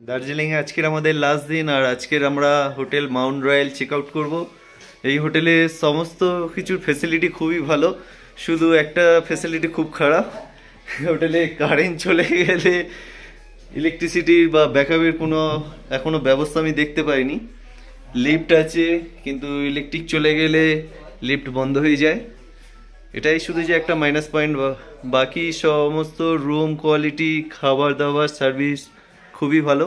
দার্জিলিংয়ে আজকের আমাদের লাস্ট দিন, আর আজকের আমরা hotel Mount Royal check out করবো। এই হোটেলে সমস্ত কিছুর ফেসিলিটি খুবই ভালো, শুধু একটা ফেসিলিটি খুব খারাপ। হোটেলে কারেন্ট চলে গেলে ইলেকট্রিসিটির বা ব্যাকআপের কোনো এখনো ব্যবস্থা আমি দেখতে পাইনি। লিফট আছে, কিন্তু ইলেকট্রিক চলে গেলে লিফট বন্ধ হয়ে যায়। এটাই শুধু যে একটা মাইনাস পয়েন্ট, বাকি সমস্ত রুম কোয়ালিটি, খাবার দাবার, সার্ভিস খুবই ভালো,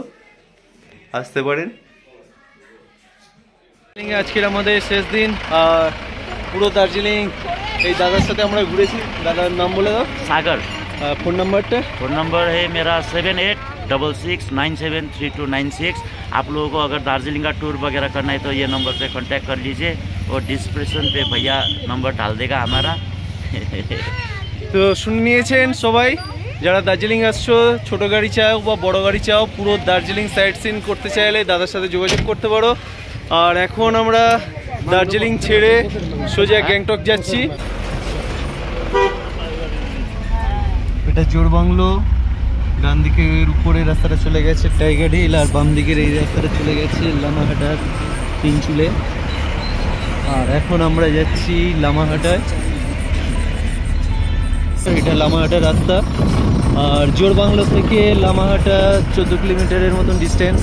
আসতে পারেন। আজকের আমাদের শেষ দিন, আর পুরো দার্জিলিং এই দাদার সাথে আমরা ঘুরেছি। দাদার নাম বলে দাও। सागर। फोन नंबर फ़ोन नंबर है मेरा 7866973296। आप लोगों को अगर दार्जिलिंग का टूर वगैरह करना है तो ये नंबर पे कांटेक्ट कर लीजिए, और डिस्क्रिप्शन पे भैया नंबर डाल देगा हमारा। তো শুনে নিয়েছেন সবাই, যারা দার্জিলিং আসছো, ছোট গাড়ি চাও বা বড় গাড়ি চাও, পুরো দার্জিলিং সাইট সিন করতে চাইলে দাদার সাথে যোগাযোগ করতে পারো। আর এখন আমরা দার্জিলিং ছেড়ে সোজা গ্যাংটক যাচ্ছি। এটা জোরবাংলো, ডান দিকের উপরে রাস্তাটা চলে গেছে টাইগার হিল, আর বাম দিকের এই রাস্তাটা চলে গেছে লামাহাটার তিনচুলে। আর এখন আমরা যাচ্ছি লামাহাটায়। এটা লামাহাটার রাস্তা, আর জোরবাংলো থেকে লামাহাটা 14 কিলোমিটারের মতন ডিস্টেন্স।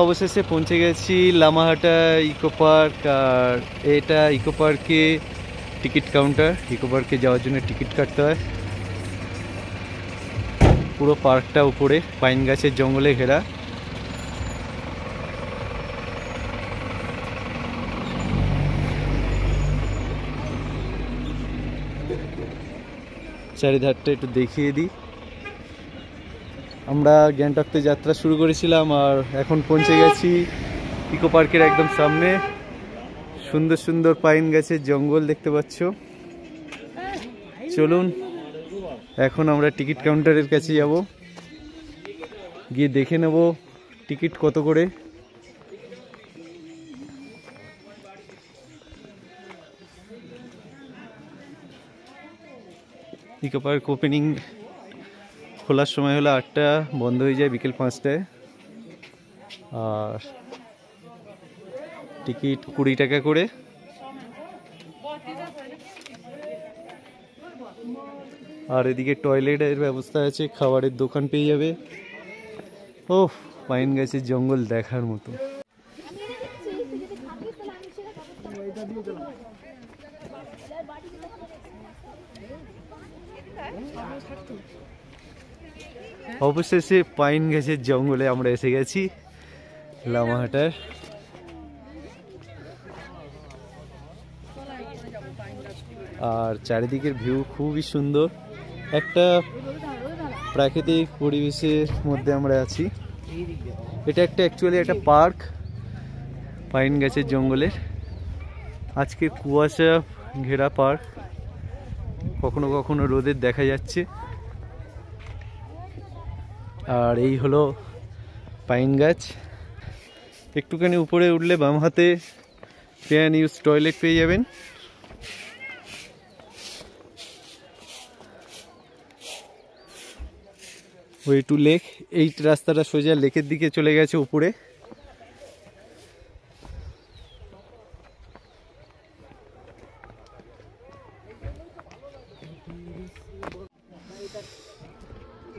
অবশেষে পৌঁছে গেছি লামাহাটা ইকো পার্ক। আর এটা ইকো পার্কে টিকিট কাউন্টার। ইকো পার্কে যাওয়ার জন্য টিকিট কাটতে হয়। পুরো পার্কটা উপরে পাইন গাছের জঙ্গলে ঘেরা। চারিধারটা একটু দেখিয়ে দিই। আমরা গ্যাংটকতে যাত্রা শুরু করেছিলাম, আর এখন পৌঁছে গেছি ইকো পার্কের একদম সামনে। সুন্দর সুন্দর পাইন গাছের জঙ্গল দেখতে পাচ্ছ। চলুন এখন আমরা টিকিট কাউন্টারের কাছে যাব, গিয়ে দেখে নেব টিকিট কত করে। ইকো পার্ক ওপেনিং খোলার সময় হলো 8টা, বন্ধ হয়ে যায় বিকেল 5টায়। আর টিকিট 20 টাকা করে। আর এদিকে টয়লেটের ব্যবস্থা আছে, খাবারের দোকান পেয়ে যাবে। ওহ, পাইন গাছের জঙ্গল দেখার মতো। অবশেষে পাইন গাছের জঙ্গলে আমরা এসে গেছি লামাহাটার। আর চারিদিকের ভিউ খুবই সুন্দর, একটা প্রাকৃতিক পরিবেশের মধ্যে আমরা আছি। এটা অ্যাকচুয়ালি একটা পার্ক পাইন গাছের জঙ্গলের। আজকে কুয়াশা ঘেরা পার্ক, কখনো কখনো রোদের দেখা যাচ্ছে। আর এই হলো পাইন গাছ। একটুখানি উপরে উঠলে বাম হাতে পেয়ান ইউজ টয়লেট পেয়ে যাবেন। Way to lake. এই রাস্তাটা সোজা লেকের দিকে চলে গেছে উপরে।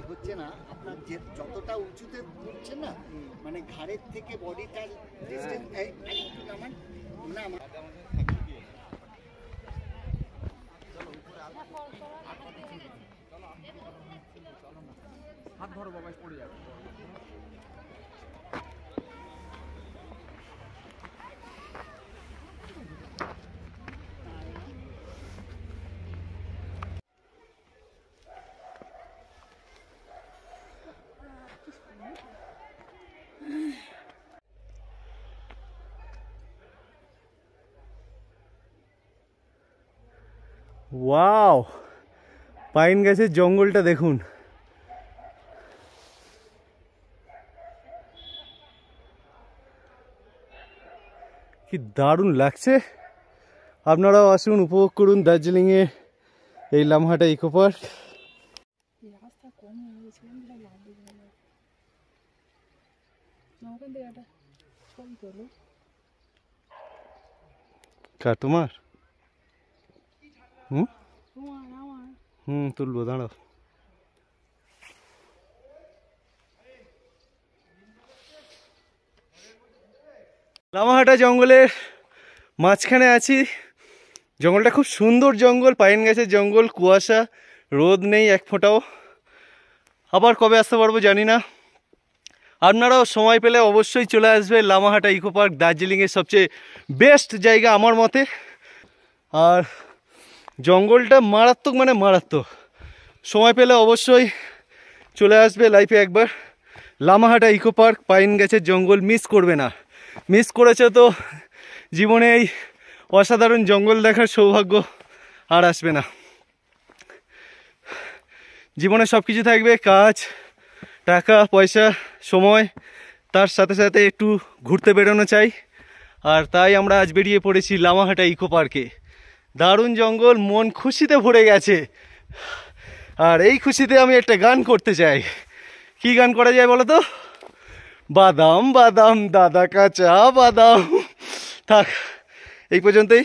হচ্ছে না আপনার যে যতটা উঁচুতে উঠছেন না, মানে ঘাড়ের থেকে বডিটার ডিসটেন্স একটু নামান না। হাত ধরো বাবা, পড়ে যাবে। ওয়াও, পাইন গাছের জঙ্গলটা দেখুন। কি দারুণ লাগছে। আপনারাও আসুন, উপভোগ করুন দার্জিলিংয়ে এই লামহাটা ইকো পার্ক। কার তোমার? তুলবো, দাঁড়াও। লামাহাটা জঙ্গলের মাঝখানে আছি। জঙ্গলটা খুব সুন্দর জঙ্গল, পাইন গাছের জঙ্গল, কুয়াশা, রোদ নেই এক ফোঁটাও। আবার কবে আসতে পারবো জানি না। আপনারাও সময় পেলে অবশ্যই চলে আসবে লামাহাটা ইকো পার্ক, দার্জিলিংয়ের সবচেয়ে বেস্ট জায়গা আমার মতে। আর জঙ্গলটা মারাত্মক, মানে মারাত্মক। সময় পেলে অবশ্যই চলে আসবে লাইফে একবার। লামাহাটা ইকো পার্ক, পাইন গাছের জঙ্গল মিস করবে না। মিস করেছে তো জীবনে এই অসাধারণ জঙ্গল দেখার সৌভাগ্য আর আসবে না। জীবনে সব কিছু থাকবে, কাজ, টাকা পয়সা, সময়, তার সাথে সাথে একটু ঘুরতে বেরোনো চাই। আর তাই আমরা আজ বেরিয়ে পড়েছি লামাহাটা ইকো পার্কে। দারুণ জঙ্গল, মন খুশিতে ভরে গেছে। আর এই খুশিতে আমি একটা গান করতে চাই। কি গান করা যায় বলো তো? বাদাম বাদাম দাদা কাঁচা বাদাম। থাক, এই পর্যন্তই।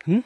হুম